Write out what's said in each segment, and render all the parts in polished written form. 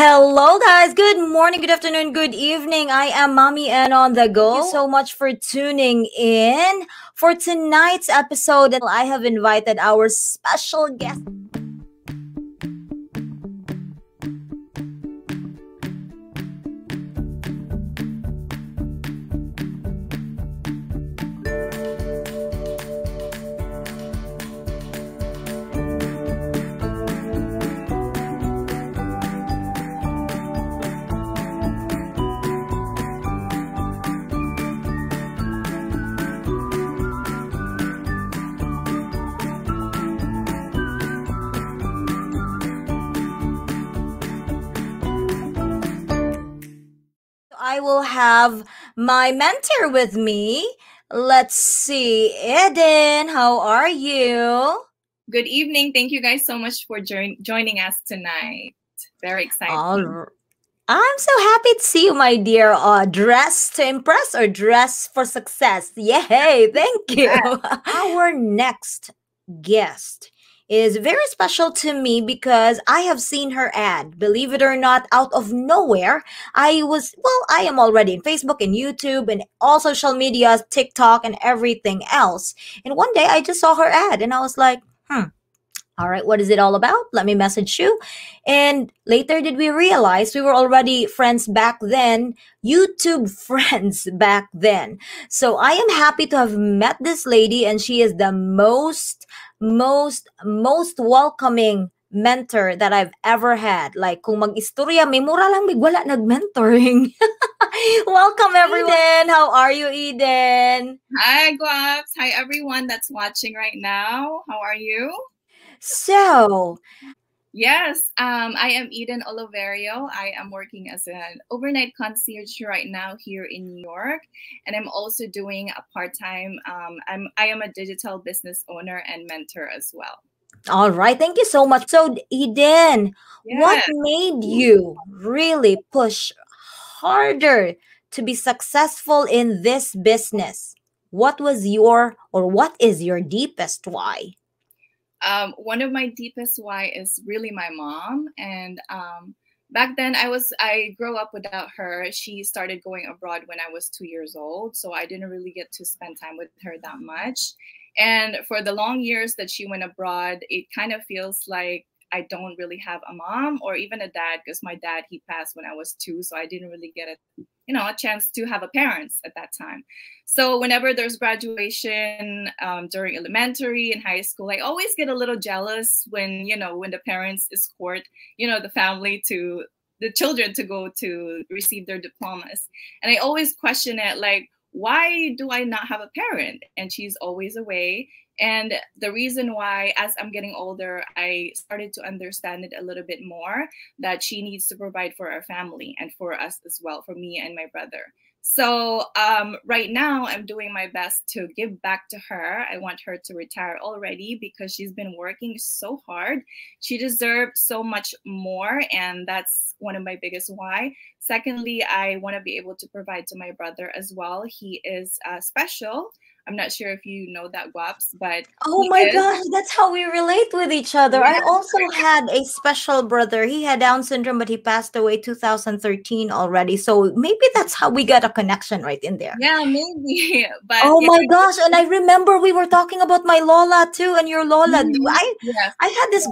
Hello, guys. Good morning, good afternoon, good evening. I am Mommy and on the go. Thank you so much for tuning in. For tonight's episode, I have invited our special guest. I will have my mentor with me. Let's see. Eden, how are you? Good evening. Thank you guys so much for joining us tonight. Very excited. I'm so happy to see you, my dear. Dress to impress or dress for success? Yay! Thank you. Our next guest is very special to me because I have seen her ad, believe it or not, out of nowhere. I am already in Facebook and YouTube and all social media, TikTok and everything else. And one day I just saw her ad and I was like, all right, what is it all about? Let me message you. And later did we realize we were already friends back then, YouTube friends back then. So I am happy to have met this lady, and she is the most welcoming mentor that I've ever had. Like kung mag-istorya, may mura lang wala nag-mentoring. Welcome everyone. How are you, Eden? Hi, Guaps. Hi, everyone that's watching right now. How are you? So, yes, I am Eden Oloverio. I am working as an overnight concierge right now here in New York, and I'm also doing a part-time. I am a digital business owner and mentor as well. All right, thank you so much. So, Eden, what made you really push harder to be successful in this business? What was what is your deepest why? One of my deepest why is really my mom. And back then I grew up without her. She started going abroad when I was 2 years old. So I didn't really get to spend time with her that much. And for the long years that she went abroad, it kind of feels like I don't really have a mom or even a dad, because my dad, he passed when I was 2. So I didn't really get a chance to have a parents at that time. So whenever there's graduation during elementary and high school, I always get a little jealous when the parents escort, the children to go to receive their diplomas. And I always question it, like, why do I not have a parent? And she's always away. And the reason why, as I'm getting older, I started to understand it a little bit more, that she needs to provide for our family and for us as well, for me and my brother. So right now, I'm doing my best to give back to her. I want her to retire already because she's been working so hard. She deserves so much more, and that's one of my biggest why. Secondly, I want to be able to provide to my brother as well. He is special. I'm not sure if you know that, Guaps, but oh my gosh, that's how we relate with each other. Yeah. I also had a special brother. He had Down syndrome, but he passed away 2013 already. So maybe that's how we got a connection right in there. Yeah, maybe. But oh my gosh, and I remember we were talking about my Lola too, and your Lola. I had this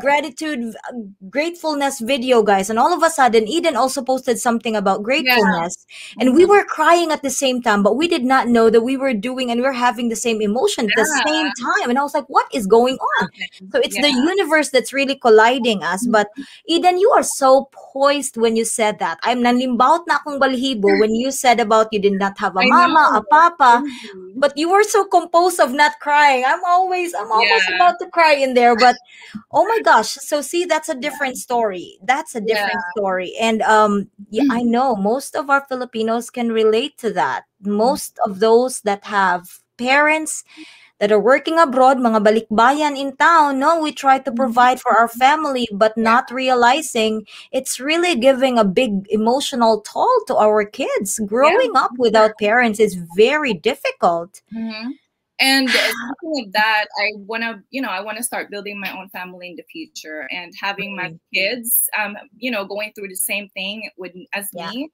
gratefulness video, guys, and all of a sudden Eden also posted something about gratefulness, and we were crying at the same time, but we did not know that we were doing and we were having the same emotion at the same time. And I was like, what is going on? So it's the universe that's really colliding us. But Eden, you are so poised when you said that. I'm nanlimbaut na akong balhibo when you said about you did not have a mama, a papa, but you were so composed of not crying. I'm always about to cry in there. But oh my gosh. So see, that's a different story. That's a different story. And I know most of our Filipinos can relate to that. Most of those that have parents that are working abroad, mga balikbayan in town, no, we try to provide for our family, but not realizing it's really giving a big emotional toll to our kids. Growing up without parents is very difficult. And speaking of that, I want to start building my own family in the future and having my Mm, kids, going through the same thing as yeah, me.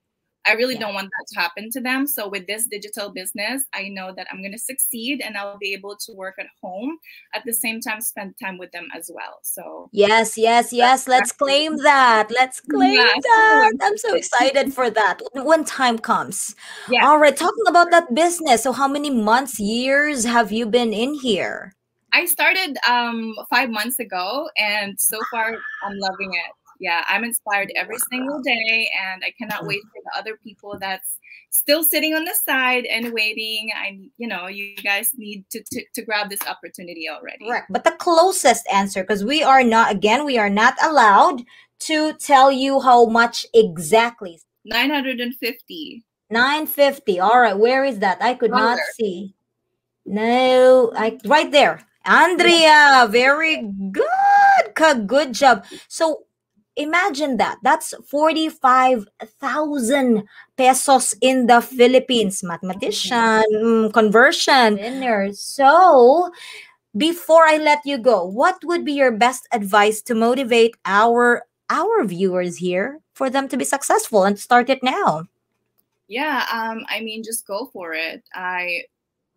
I really yeah. don't want that to happen to them. So with this digital business, I know that I'm going to succeed and I'll be able to work at home at the same time, spend time with them as well. So Yes, yes, yes. Let's claim that. Let's claim yeah, that. I'm so excited for that when time comes. yeah. All right, talking about that business. So, how many months, years have you been in here? I started 5 months ago, and so far I'm loving it. Yeah, I'm inspired every single day, and I cannot wait for the other people that's still sitting on the side and waiting. You guys need to grab this opportunity already. Correct. But the closest answer, because we are not, again, we are not allowed to tell you how much exactly. 950 950. All right, where is that? I could not dollar. see. No, I right there. Yeah, Andrea, very good. Good job. So imagine that. That's 45,000 pesos in the Philippines. Mathematician, conversion. Winner. So before I let you go, what would be your best advice to motivate our viewers here for them to be successful and start it now? yeah. I mean, just go for it. I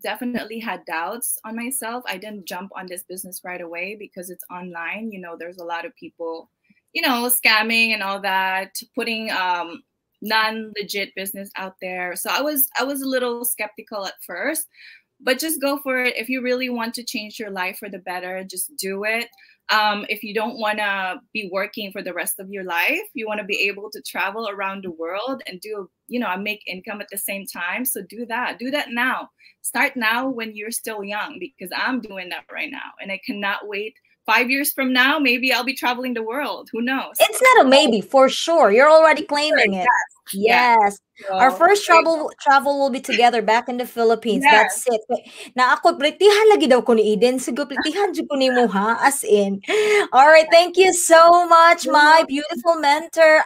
definitely had doubts on myself. I didn't jump on this business right away because it's online. There's a lot of people, scamming and all that, putting non-legit business out there. So I was a little skeptical at first, but just go for it. If you really want to change your life for the better, just do it. If you don't want to be working for the rest of your life, you want to be able to travel around the world and make income at the same time. So do that now. Start now when you're still young, because I'm doing that right now and I cannot wait. 5 years from now, maybe I'll be traveling the world. Who knows? It's not a maybe, for sure. You're already Sure, claiming it. yes. Yes. Our So first there you travel will be together back in the go. Philippines. Yes. That's it. Na ako pritihan lagi daw ko ni Eden. Sigo pritihan jud ko nimo ha, as in. All right, thank you so much, You're my welcome. beautiful mentor,